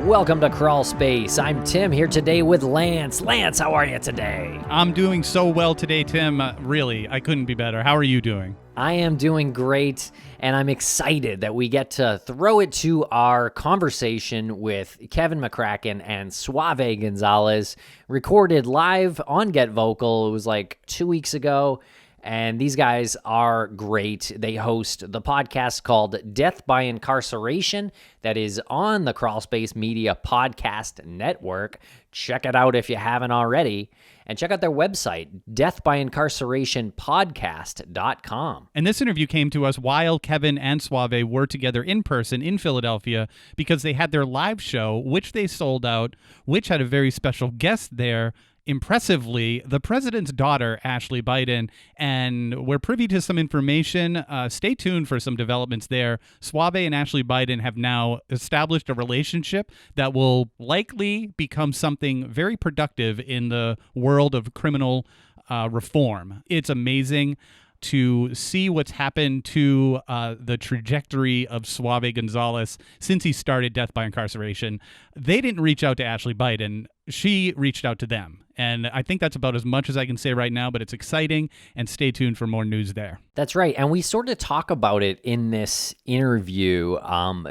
Welcome to Crawlspace. I'm Tim here today with Lance. Lance, how are you today? I'm doing so well today, Tim. Really, I couldn't be better. How are you doing? I am doing great, and I'm excited that we get to throw it to our conversation with Kevin McCracken and Suave Gonzalez, recorded live on Get Vocal. It was like 2 weeks ago, and these guys are great. They host the podcast called Death By Incarceration that is on the Crawlspace Media Podcast Network. Check it out if you haven't already. And check out their website, deathbyincarcerationpodcast.com. And this interview came to us while Kevin and Suave were together in person in Philadelphia because they had their live show, which they sold out, which had a very special guest there, impressively, the president's daughter, Ashley Biden, and we're privy to some information. Stay tuned for some developments there. Suave and Ashley Biden have now established a relationship that will likely become something very productive in the world of criminal reform. It's amazing to see what's happened to the trajectory of Suave Gonzalez since he started Death by Incarceration. They didn't reach out to Ashley Biden. She reached out to them. And I think that's about as much as I can say right now, but it's exciting, and stay tuned for more news there. That's right. And we sort of talk about it in this interview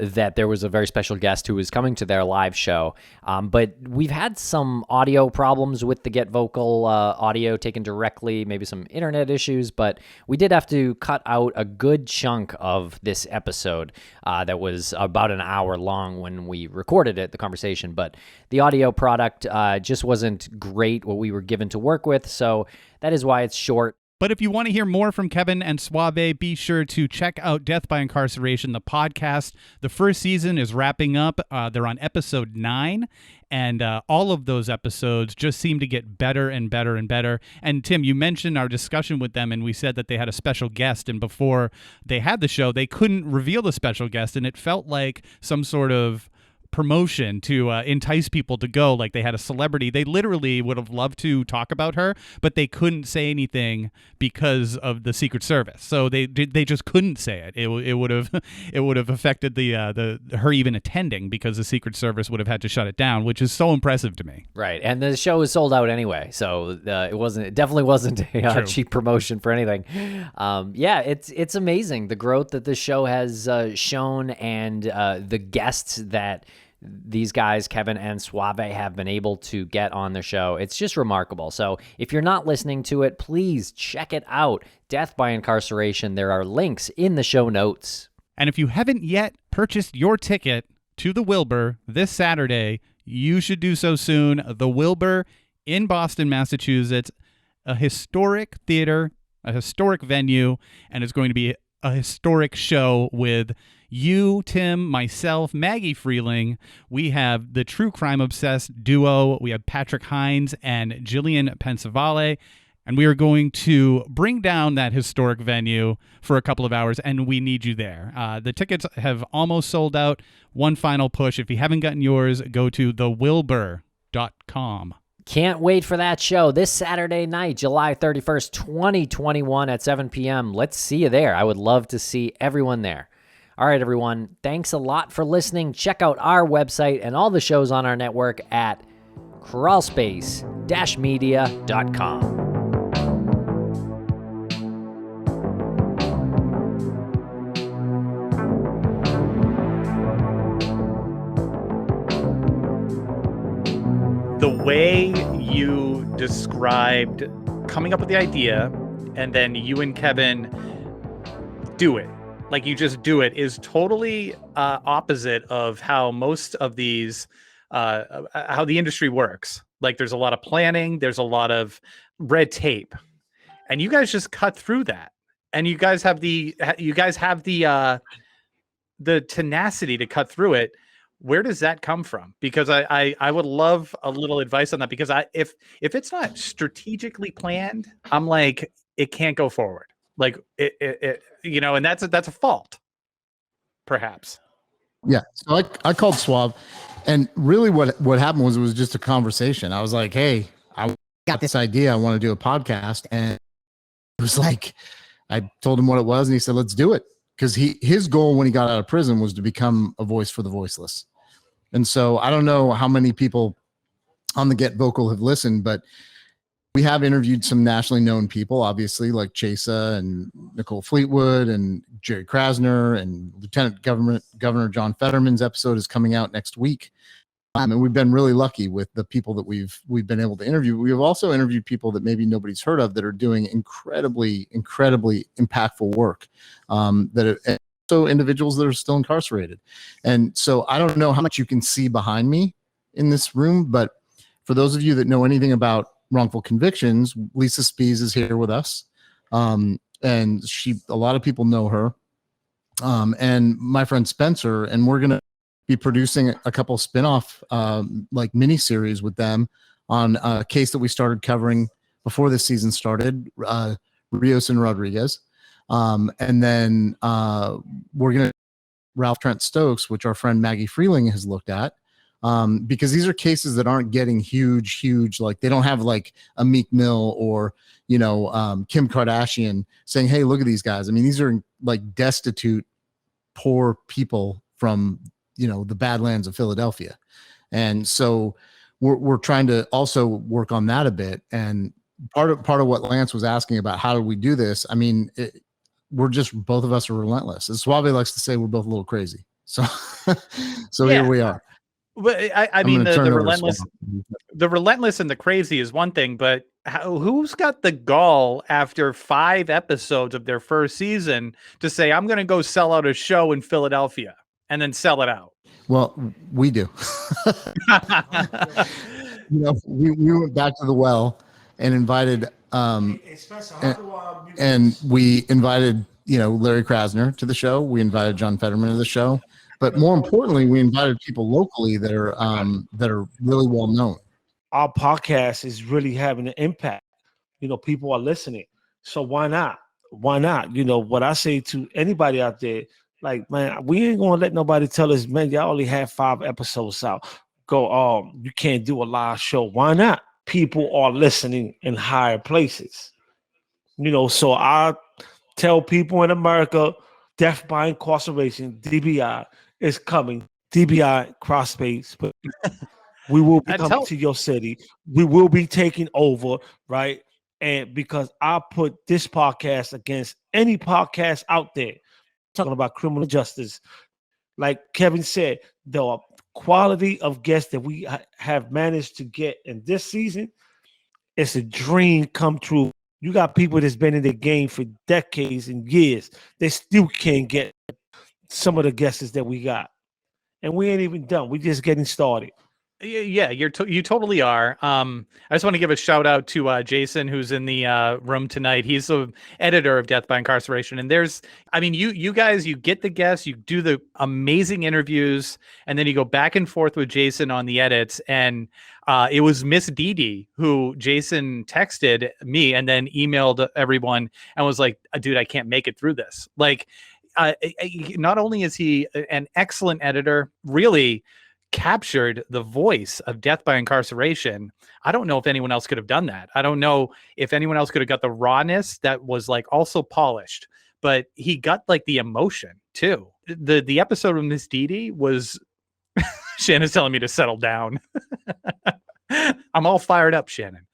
that there was a very special guest who was coming to their live show. But we've had some audio problems with the Get Vocal audio taken directly, maybe some internet issues, but we did have to cut out a good chunk of this episode that was about an hour long when we recorded it, the conversation. But the audio product just wasn't great, what we were given to work with, so that is why it's short. But if you want to hear more from Kevin and Suave, be sure to check out Death by Incarceration, the podcast. The first season is wrapping up. They're on episode 9, and all of those episodes just seem to get better and better and better. And Tim, you mentioned our discussion with them, and we said that they had a special guest, and before they had the show, they couldn't reveal the special guest, and it felt like some sort of promotion to entice people to go, like they had a celebrity. They literally would have loved to talk about her, but they couldn't say anything because of the Secret Service. So they just couldn't say it. It would have affected the her even attending, because the Secret Service would have had to shut it down, which is so impressive to me. Right, and the show was sold out anyway, so it definitely wasn't a cheap promotion for anything. Yeah, it's amazing the growth that the show has shown, and the guests that these guys, Kevin and Suave, have been able to get on the show. It's just remarkable. So if you're not listening to it, please check it out. Death by Incarceration. There are links in the show notes. And if you haven't yet purchased your ticket to the Wilbur this Saturday, you should do so soon. The Wilbur in Boston, Massachusetts, a historic theater, a historic venue, and it's going to be a historic show with you, Tim, myself, Maggie Freeling. We have the true crime obsessed duo. We have Patrick Hines and Jillian Pensavale, and we are going to bring down that historic venue for a couple of hours, and we need you there. The tickets have almost sold out. One final push. If you haven't gotten yours, go to thewilbur.com. Can't wait for that show this Saturday night, July 31st, 2021 at 7 p.m. Let's see you there. I would love to see everyone there. All right, everyone. Thanks a lot for listening. Check out our website and all the shows on our network at crawlspace-media.com. The way you described coming up with the idea and then you and Kevin do it, like you just do it, is totally opposite of how most of these, how the industry works. Like there's a lot of planning, there's a lot of red tape, and you guys just cut through that. And you guys have the tenacity to cut through it. Where does that come from? Because I would love a little advice on that, because if it's not strategically planned, I'm like, it can't go forward. Like it and that's a fault, perhaps. Yeah. So I called Suave, and really what happened was it was just a conversation. I was like, hey, I got this idea. I want to do a podcast. And it was like, I told him what it was, and he said, let's do it. Because his goal when he got out of prison was to become a voice for the voiceless. And so I don't know how many people on the Get Vocal have listened, but we have interviewed some nationally known people, obviously, like Chesa and Nicole Fleetwood and Jerry Krasner, and Lieutenant Governor John Fetterman's episode is coming out next week. And we've been really lucky with the people that we've been able to interview. We have also interviewed people that maybe nobody's heard of that are doing incredibly impactful work. So individuals that are still incarcerated. And so I don't know how much you can see behind me in this room, but for those of you that know anything about wrongful convictions, Lisa Spies is here with us. And a lot of people know her. And my friend Spencer, and we're going to be producing a couple spin-off like mini series with them on a case that we started covering before this season started, Rios and Rodriguez. And then we're going to Ralph Trent Stokes, which our friend Maggie Freeling has looked at, because these are cases that aren't getting huge, like they don't have like a Meek Mill or, Kim Kardashian saying, hey, look at these guys. I mean, these are like destitute, poor people from, the Badlands of Philadelphia. And so we're trying to also work on that a bit. And part of what Lance was asking about, how do we do this? I mean, both of us are relentless. As Suave likes to say, we're both a little crazy. So, Here we are. But I mean, the relentless and the crazy is one thing, but who's got the gall after 5 episodes of their first season to say, I'm going to go sell out a show in Philadelphia and then sell it out? Well, we do. We went back to the well and invited, and we invited, Larry Krasner to the show. We invited John Fetterman to the show. But more importantly, we invited people locally that are really well known. Our podcast is really having an impact. People are listening. So why not? Why not? What I say to anybody out there, like, man, we ain't gonna let nobody tell us, man, y'all only have 5 episodes out. Go, you can't do a live show. Why not? People are listening in higher places. So I tell people in America, Death by Incarceration, DBI, is coming. DBI, Crawlspace. But we will be coming to your city. We will be taking over, right? And because I put this podcast against any podcast out there talking about criminal justice, like Kevin said, the quality of guests that we have managed to get in this season, it's a dream come true. You got people that's been in the game for decades and years. They still can't get some of the guesses that we got. And we ain't even done. We're just getting started. Yeah, you totally are. I just want to give a shout out to Jason, who's in the room tonight. He's the editor of Death by Incarceration. And you guys, you get the guests, you do the amazing interviews, and then you go back and forth with Jason on the edits. And it was Miss Dee who Jason texted me and then emailed everyone and was like, dude, I can't make it through this. Like, not only is he an excellent editor, really captured the voice of Death by Incarceration. I don't know if anyone else could have done that. I don't know if anyone else could have got the rawness that was like also polished, but he got like the emotion too. The episode with Miss Dee was Shannon's telling me to settle down. I'm all fired up, Shannon.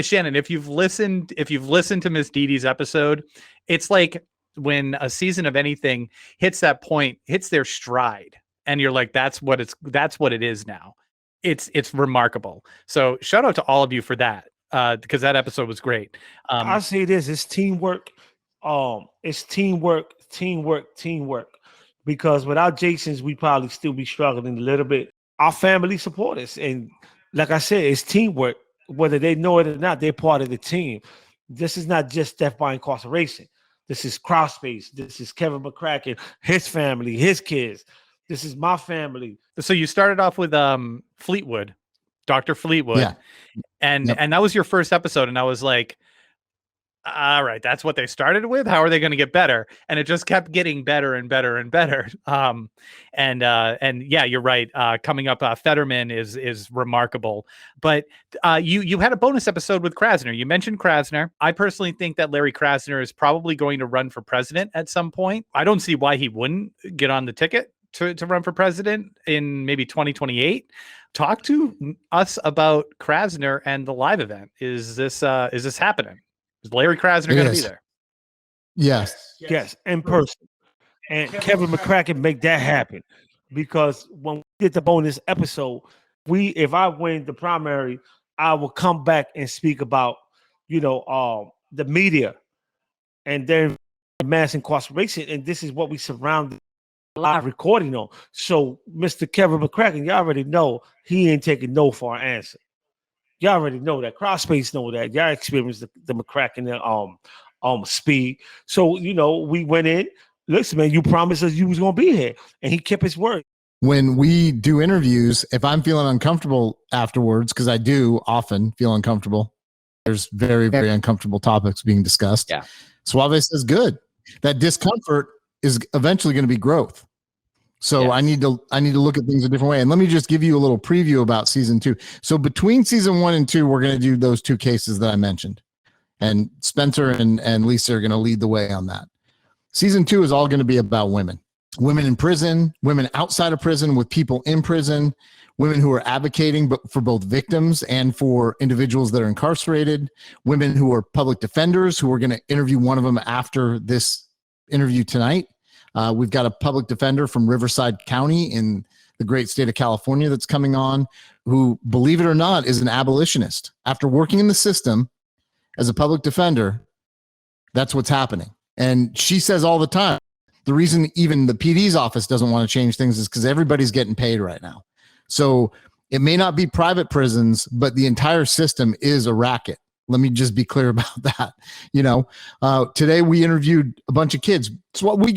Shannon, if you've listened to Miss Dee's episode, it's like when a season of anything hits that point, hits their stride. And you're like, that's what it is now. It's remarkable. So shout out to all of you for that, because that episode was great. I say this: it's teamwork. It's teamwork. Because without Jason's, we probably still be struggling a little bit. Our family support us, and like I said, it's teamwork. Whether they know it or not, they're part of the team. This is not just Death by Incarceration. This is Crawlspace. This is Kevin McCracken, his family, his kids. This is my family. So you started off with Fleetwood, Dr. Fleetwood. Yeah. And that was your first episode. And I was like, all right, that's what they started with. How are they going to get better? And it just kept getting better and better and better. And yeah, you're right. Coming up, Fetterman is remarkable. But you had a bonus episode with Krasner. You mentioned Krasner. I personally think that Larry Krasner is probably going to run for president at some point. I don't see why he wouldn't get on the ticket. to run for president in maybe 2028. Talk to us about Krasner and the live event. Is this happening? Is Larry Krasner going to be there? Yes, in person. And Kevin McCracken make that happen, because when we did the bonus episode, if I win the primary, I will come back and speak about the media and then mass incarceration, and this is what we surround live recording on. So Mr. Kevin McCracken, y'all already know he ain't taking no for an answer. Y'all already know that. Crawlspace know that. Y'all experienced the McCracken speed. So we went in. Listen, man, you promised us you was gonna be here, and he kept his word. When we do interviews, if I'm feeling uncomfortable afterwards, because I do often feel uncomfortable, there's very, very uncomfortable topics being discussed. Yeah. Suave says good. That discomfort is eventually going to be growth. So Yes. I need to look at things a different way. And let me just give you a little preview about season 2. So between season 1 and 2, we're going to do those 2 cases that I mentioned. And Spencer and Lisa are going to lead the way on that. Season 2 is all going to be about women in prison, women outside of prison, with people in prison, women who are advocating for both victims and for individuals that are incarcerated, women who are public defenders, who are going to interview one of them after this interview tonight. We've got a public defender from Riverside County in the great state of California that's coming on, who, believe it or not, is an abolitionist. After working in the system as a public defender, that's what's happening. And she says all the time, the reason even the PD's office doesn't want to change things is because everybody's getting paid right now. So it may not be private prisons, but the entire system is a racket. Let me just be clear about that. Today we interviewed a bunch of kids. So I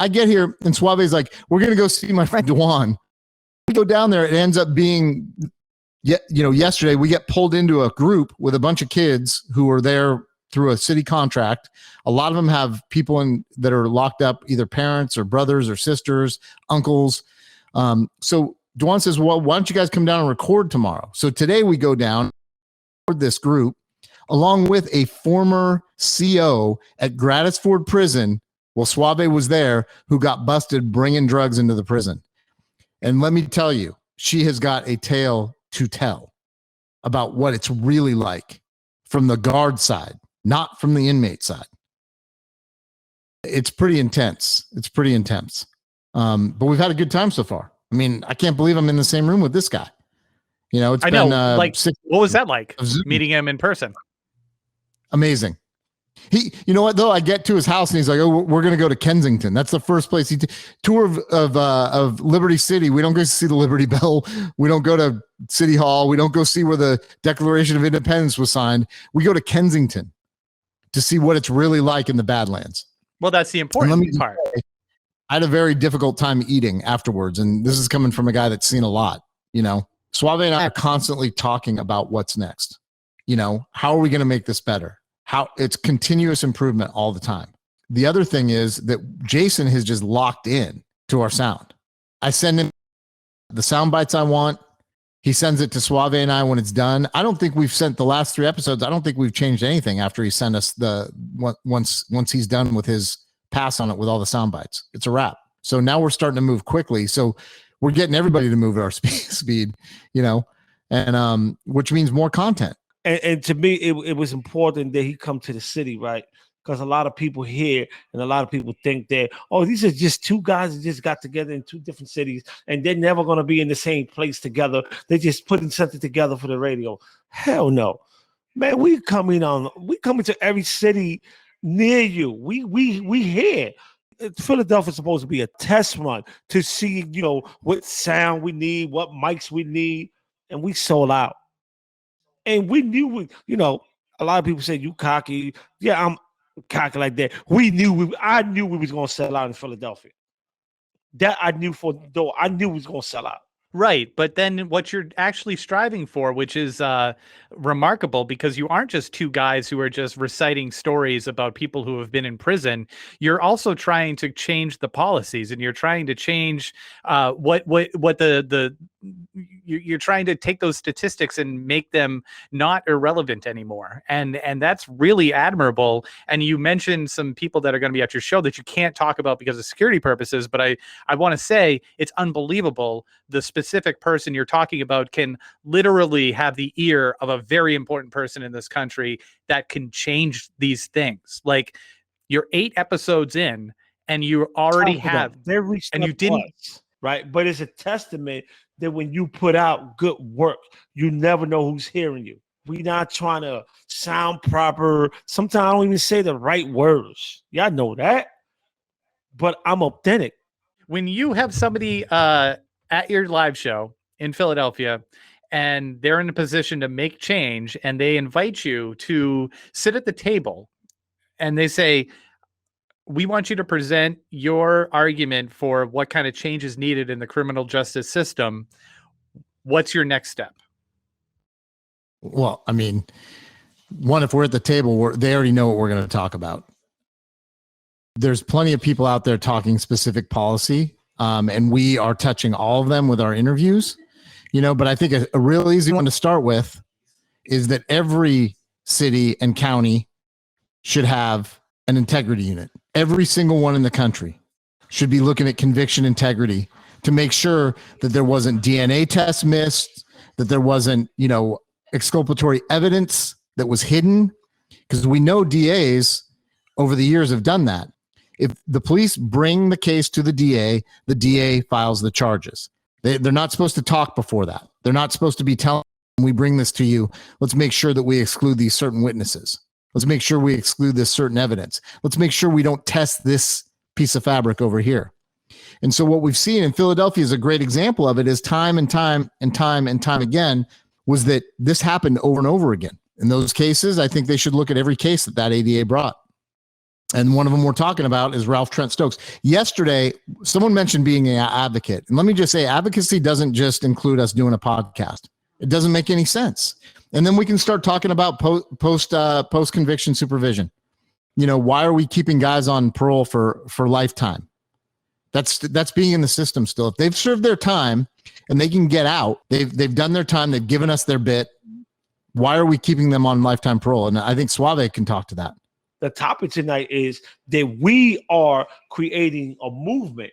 get here and Suave's like, we're going to go see my friend Dewan. We go down there. It ends up being, yesterday we get pulled into a group with a bunch of kids who are there through a city contract. A lot of them have people that are locked up, either parents or brothers or sisters, uncles. So Dewan says, well, why don't you guys come down and record tomorrow? So today we go down, record this group, along with a former CO at Gratisford Prison. Well, Suave was there, who got busted bringing drugs into the prison. And let me tell you, she has got a tale to tell about what it's really like from the guard side, not from the inmate side. It's pretty intense. But we've had a good time so far. I mean, I can't believe I'm in the same room with this guy. It's been what was that like, meeting him in person? Amazing. You know what though? I get to his house and he's like, "Oh, we're going to go to Kensington." That's the first place he tour of Liberty City. We don't go see the Liberty Bell. We don't go to City Hall. We don't go see where the Declaration of Independence was signed. We go to Kensington to see what it's really like in the Badlands. Well, that's the important part. I had a very difficult time eating afterwards, and this is coming from a guy that's seen a lot. Suave and I are constantly talking about what's next. How are we going to make this better? How it's continuous improvement all the time. The other thing is that Jason has just locked in to our sound. I send him the sound bites I want. He sends it to Suave and I when it's done. I don't think we've sent the last 3 episodes. I don't think we've changed anything after he sent us once he's done with his pass on it with all the sound bites. It's a wrap. So now we're starting to move quickly. So we're getting everybody to move at our speed, and which means more content. And to me, it was important that he come to the city, right? Because a lot of people here and a lot of people think that, oh, these are just 2 guys that just got together in 2 different cities and they're never going to be in the same place together. They're just putting something together for the radio. Hell no, man. We coming to every city near you. We here. Philadelphia's supposed to be a test run to see, what sound we need, what mics we need, and we sold out. And we knew, a lot of people say you cocky. Yeah, I'm cocky like that. I knew we was gonna sell out in Philadelphia. That I knew I knew we was gonna sell out. Right. But then what you're actually striving for, which is remarkable, because you aren't just two guys who are just reciting stories about people who have been in prison. You're also trying to change the policies, and you're trying to change what you're trying to take those statistics and make them not irrelevant anymore. And that's really admirable. And you mentioned some people that are going to be at your show that you can't talk about because of security purposes. But I want to say it's unbelievable. The specific person you're talking about can literally have the ear of a very important person in this country that can change these things. Like, you're 8 episodes in and you already have, and you didn't, right? But it's a testament that when you put out good work, you never know who's hearing you. We're not trying to sound proper. Sometimes I don't even say the right words. Y'all know that. But I'm authentic. When you have somebody at your live show in Philadelphia and they're in a position to make change and they invite you to sit at the table and they say, we want you to present your argument for what kind of change is needed in the criminal justice system. What's your next step? Well, I mean, one, if we're at the table, they already know what we're going to talk about. There's plenty of people out there talking specific policy, and we are touching all of them with our interviews, but I think a real easy one to start with is that every city and county should have an integrity unit. Every single one in the country should be looking at conviction integrity to make sure that there wasn't DNA tests missed, that there wasn't, exculpatory evidence that was hidden, because we know DAs over the years have done that. If the police bring the case to the DA files the charges. They're not supposed to talk before that. They're not supposed to be telling them, we bring this to you. Let's make sure that we exclude these certain witnesses. Let's make sure we exclude this certain evidence. Let's make sure we don't test this piece of fabric over here. And so what we've seen in Philadelphia is a great example of it, is time and time again, was that this happened over and over again. In those cases, I think they should look at every case that ADA brought. And one of them we're talking about is Ralph Trent Stokes. Yesterday, someone mentioned being an advocate. And let me just say, advocacy doesn't just include us doing a podcast. It doesn't make any sense. And then we can start talking about post-conviction supervision. Why are we keeping guys on parole for lifetime? That's being in the system still. If they've served their time and they can get out, they've done their time, they've given us their bit. Why are we keeping them on lifetime parole? And I think Suave can talk to that. The topic tonight is that we are creating a movement.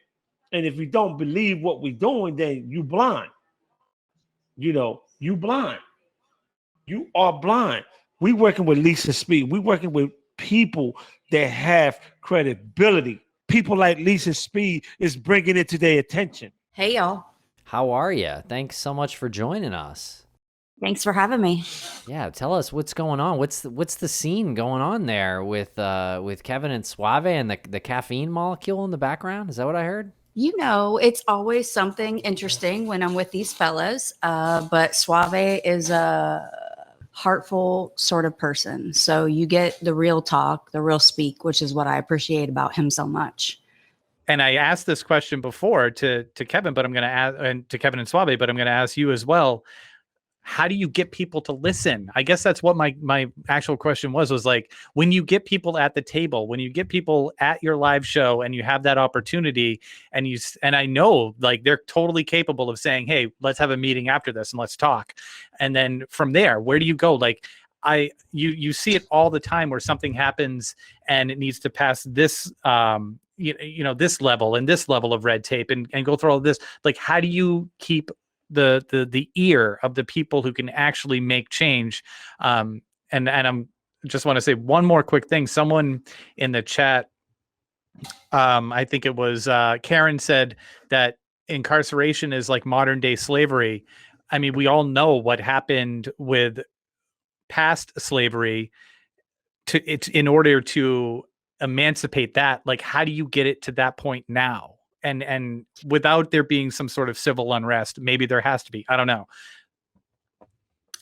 And if you don't believe what we're doing, then you blind. You blind. You are blind. We working with Lisa Speed. We working with people that have credibility. People like Lisa Speed is bringing it to their attention. Hey, y'all. How are you? Thanks so much for joining us. Thanks for having me. Yeah, tell us what's going on. What's the scene going on there with Kevin and Suave and the caffeine molecule in the background? Is that what I heard? It's always something interesting when I'm with these fellows, but Suave is a heartful sort of person. So you get the real talk, the real speak, which is what I appreciate about him so much. And I asked this question before to Kevin, but I'm going to ask, and to Kevin and Suave, but I'm going to ask you as well. How do you get people to listen? I guess that's what my actual question was like, when you get people at the table, when you get people at your live show and you have that opportunity and I know like they're totally capable of saying, hey, let's have a meeting after this and let's talk. And then from there, where do you go? Like you see it all the time where something happens and it needs to pass this, this level and this level of red tape and go through all this. Like, how do you keep the ear of the people who can actually make change? And I'm just want to say one more quick thing. Someone in the chat, I think it was Karen, said that incarceration is like modern day slavery. I mean, we all know what happened with past slavery. It's in order to emancipate that. Like, how do you get it to that point now? And without there being some sort of civil unrest, maybe there has to be. I don't know.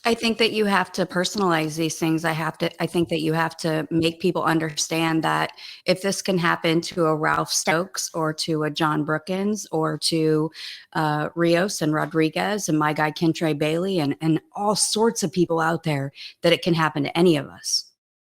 I think that you have to personalize these things. I think that you have to make people understand that if this can happen to a Ralph Stokes or to a John Brookins or to Rios and Rodriguez and my guy Kentre Bailey and all sorts of people out there, that it can happen to any of us.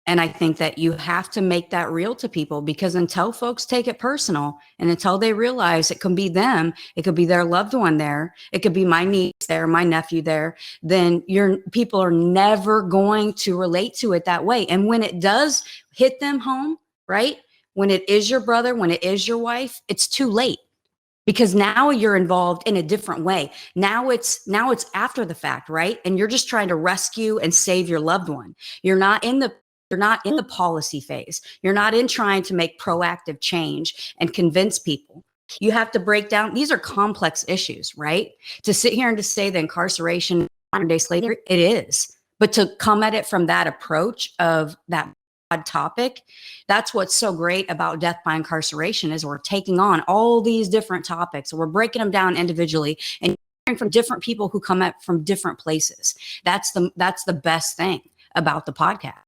And I think that you have to make that real to people, because until folks take it personal and until they realize it can be them, it could be their loved one there, it could be my niece there, my nephew there, then people are never going to relate to it that way. And when it does hit them home, right? When it is your brother, when it is your wife, it's too late. Because now you're involved in a different way. Now it's after the fact, right? And you're just trying to rescue and save your loved one. You're not in the policy phase. You're not in trying to make proactive change and convince people. You have to break down. These are complex issues, right? To sit here and to say the incarceration 100 days later, it is. But to come at it from that approach of that broad topic, that's what's so great about Death by Incarceration, is we're taking on all these different topics. We're breaking them down individually and hearing from different people who come at from different places. That's the best thing about the podcast.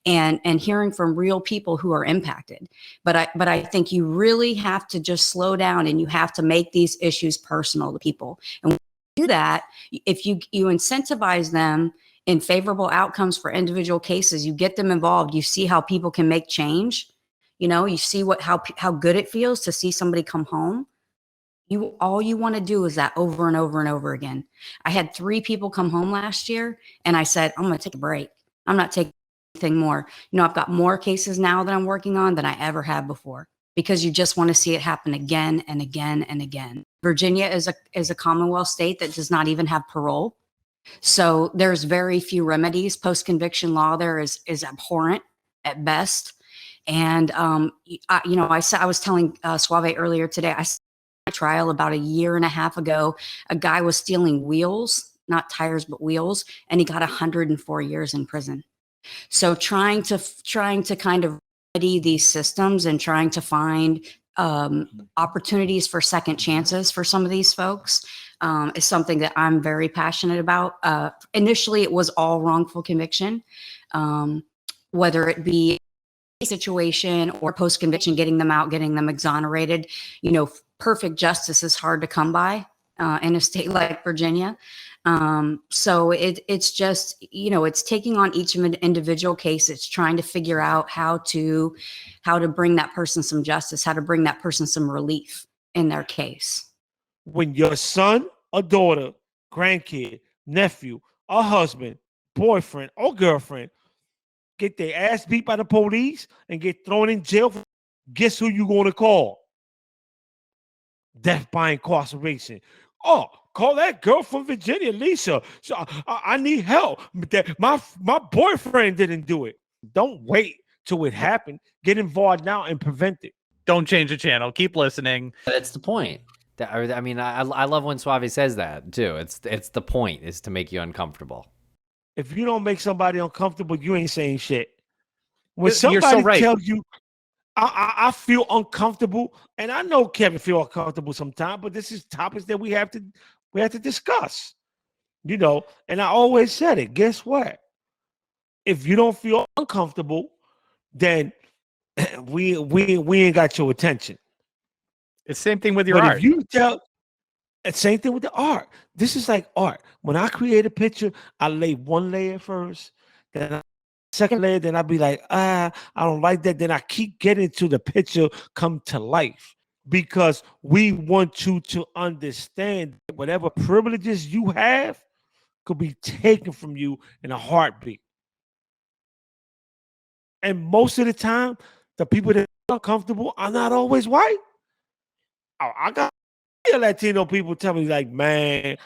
And hearing from real people who are impacted. But I think you really have to just slow down, and you have to make these issues personal to people. And when you do that, if you incentivize them in favorable outcomes for individual cases, you get them involved, you see how people can make change. You see how good it feels to see somebody come home. All you want to do is that over and over and over again. I had 3 people come home last year, and I said, I'm going to take a break. I'm not taking anything more. I've got more cases now that I'm working on than I ever have before, because you just want to see it happen again and again and again. Virginia is a Commonwealth state that does not even have parole. So there's very few remedies. Post-conviction law there is abhorrent at best. And, I was telling Suave earlier today, I saw a trial about a year and a half ago. A guy was stealing wheels, not tires, but wheels, and he got 104 years in prison. So trying to kind of remedy these systems and trying to find opportunities for second chances for some of these folks is something that I'm very passionate about. Initially, it was all wrongful conviction, whether it be a situation or post-conviction, getting them out, getting them exonerated. Perfect justice is hard to come by in a state like Virginia. So it's just, it's taking on each of an individual case. It's trying to figure out how to bring that person some justice, how to bring that person some relief in their case. When your son or daughter, grandkid, nephew, or husband, boyfriend, or girlfriend get their ass beat by the police and get thrown in jail, guess who you going to call? Death by Incarceration. Oh, call that girl from Virginia, Lisa. So I need help. My boyfriend didn't do it. Don't wait till it happened. Get involved now and prevent it. Don't change the channel. Keep listening. That's the point. I mean, I love when Suave says that too. It's the point, is to make you uncomfortable. If you don't make somebody uncomfortable, you ain't saying shit. When You're so somebody right. tells you, I feel uncomfortable, and I know Kevin feel uncomfortable sometimes, but this is topics that we have to discuss, and I always said it. Guess what? If you don't feel uncomfortable, then we ain't got your attention. It's the same thing with your But art. if you tell, same thing with the art. This is like art. When I create a picture, I lay one layer first, then second layer, then I'll be like, I don't like that. Then I keep getting to the picture come to life, because we want you to understand that whatever privileges you have could be taken from you in a heartbeat. And most of the time, the people that are uncomfortable are not always white. I got Latino people tell me like, man,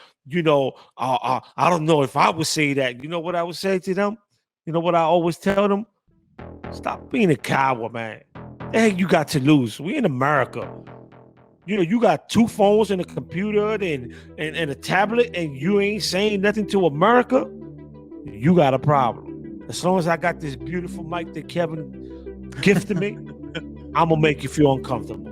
I don't know if I would say that. You know what I would say to them? You know what I always tell them? Stop being a coward, man. The heck you got to lose? We in America. You got 2 phones and a computer and a tablet, and you ain't saying nothing to America. You got a problem. As long as I got this beautiful mic that Kevin gifted me, I'm gonna make you feel uncomfortable.